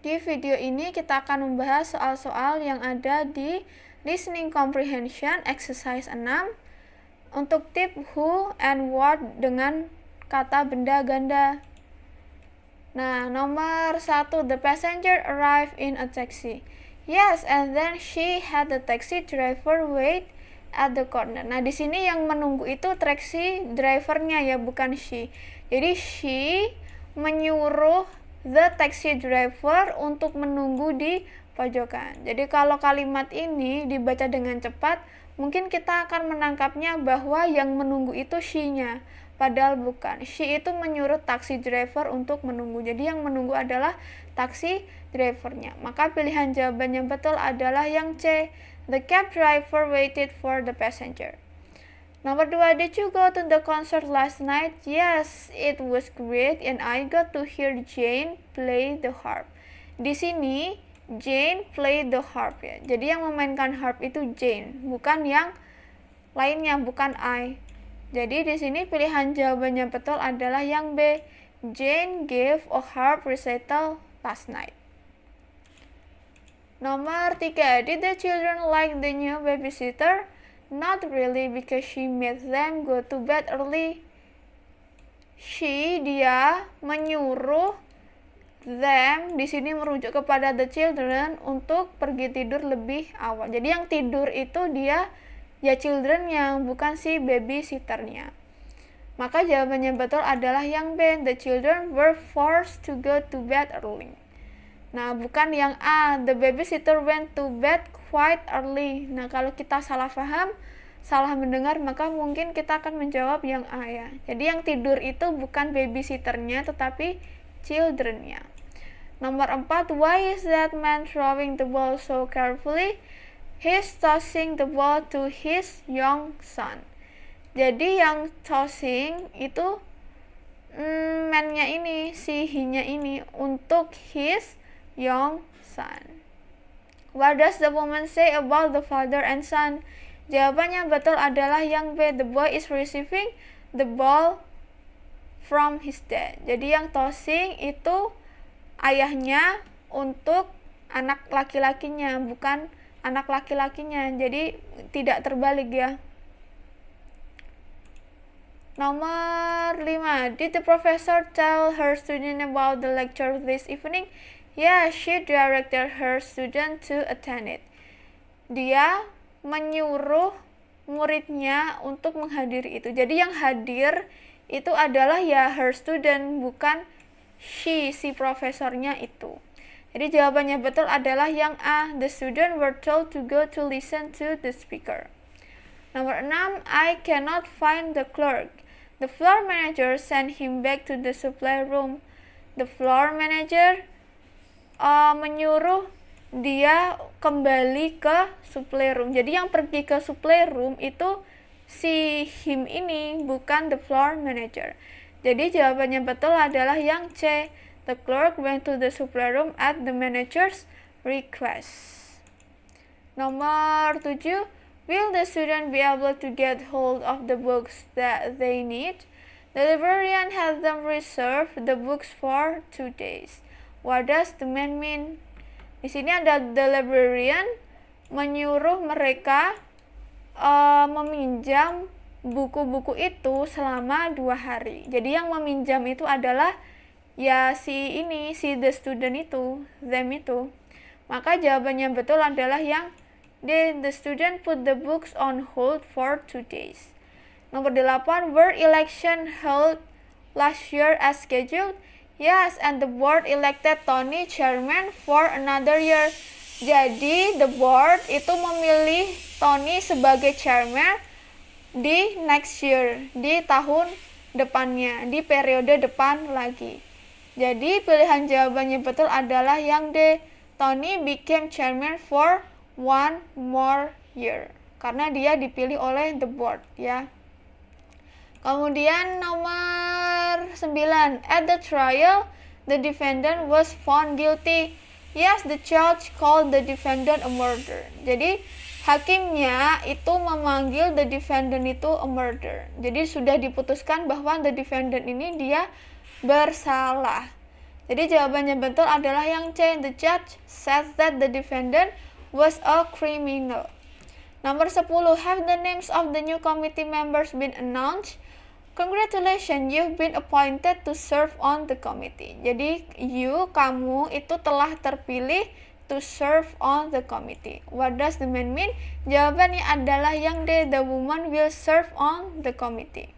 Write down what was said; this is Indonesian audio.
Di video ini kita akan membahas soal-soal yang ada di Listening Comprehension Exercise 6 untuk tip who and what dengan kata benda ganda. Nah, nomor 1, the passenger arrived in a taxi. Yes, and then she had the taxi driver wait at the corner. Nah, di sini yang menunggu itu taxi drivernya ya, bukan she. Jadi she menyuruh the taxi driver untuk menunggu di pojokan. Jadi kalau kalimat ini dibaca dengan cepat, mungkin kita akan menangkapnya bahwa yang menunggu itu she-nya, padahal bukan. She itu menyuruh taxi driver untuk menunggu. Jadi yang menunggu adalah taxi drivernya. Maka pilihan jawaban yang betul adalah yang C. The cab driver waited for the passenger. Nomor 2, did you go to the concert last night? Yes, it was great and I got to hear Jane play the harp. Di sini Jane play the harp ya. Jadi yang memainkan harp itu Jane, bukan yang lainnya, bukan I. Jadi di sini pilihan jawabannya betul adalah yang B. Jane gave a harp recital last night. Nomor 3, did the children like the new babysitter? Not really because she made them go to bed early. Dia menyuruh them di sini merujuk kepada the children untuk pergi tidur lebih awal. Jadi yang tidur itu dia ya children yang bukan si babysitternya. Maka jawabannya betul adalah yang B. The children were forced to go to bed early. Nah, bukan yang A. The babysitter went to bed quite early. Nah, kalau kita salah paham, salah mendengar, maka mungkin kita akan menjawab yang A ya. Jadi yang tidur itu bukan babysitternya, tetapi childrennya. Nomor 4, why is that man throwing the ball so carefully? He's tossing the ball to his young son. Jadi yang tossing itu man-nya ini, si he-nya ini untuk his young son. What does the woman say about the father and son? Jawabannya betul adalah yang B. The boy is receiving the ball from his dad. Jadi yang tossing itu ayahnya untuk anak laki-lakinya, bukan anak laki-lakinya. Jadi tidak terbalik ya. Nomor 5, did the professor tell her student about the lecture this evening? Yeah, she directed her student to attend it. Dia menyuruh muridnya untuk menghadiri itu. Jadi yang hadir itu adalah ya her student, bukan she, si profesornya itu. Jadi jawabannya betul adalah yang A. The student were told to go to listen to the speaker. Nomor 6, I cannot find the clerk. The floor manager sent him back to the supply room. The floor manager menyuruh dia kembali ke supply room. Jadi yang pergi ke supply room itu si him ini, bukan the floor manager. Jadi jawabannya betul adalah yang C. The clerk went to the supply room at the manager's request. Nomor 7, will the student be able to get hold of the books that they need? The librarian has them reserve the books for 2 days. What does the man mean? Di sini ada the librarian menyuruh mereka meminjam buku-buku itu selama 2 hari. Jadi yang meminjam itu adalah ya si the student itu, them itu. Maka jawabannya betul adalah yang D. The student put the books on hold for 2 days. Nomor 8, were election held last year as scheduled? Yes, and the board elected Tony chairman for another year. Jadi the board itu memilih Tony sebagai chairman di next year, di tahun depannya, di periode depan lagi. Jadi pilihan jawabannya betul adalah yang D. Tony became chairman for 1 more year. Karena dia dipilih oleh the board ya. Kemudian nomor 9, at the trial, the defendant was found guilty. Yes, the judge called the defendant a murderer. Jadi hakimnya itu memanggil the defendant itu a murderer. Jadi sudah diputuskan bahwa the defendant ini dia bersalah. Jadi jawabannya betul adalah yang C. The judge said that the defendant was a criminal. Nomor 10. Have the names of the new committee members been announced? Congratulations, you've been appointed to serve on the committee. Jadi kamu itu telah terpilih to serve on the committee. What does the man mean? Jawabannya adalah yang D. The woman will serve on the committee.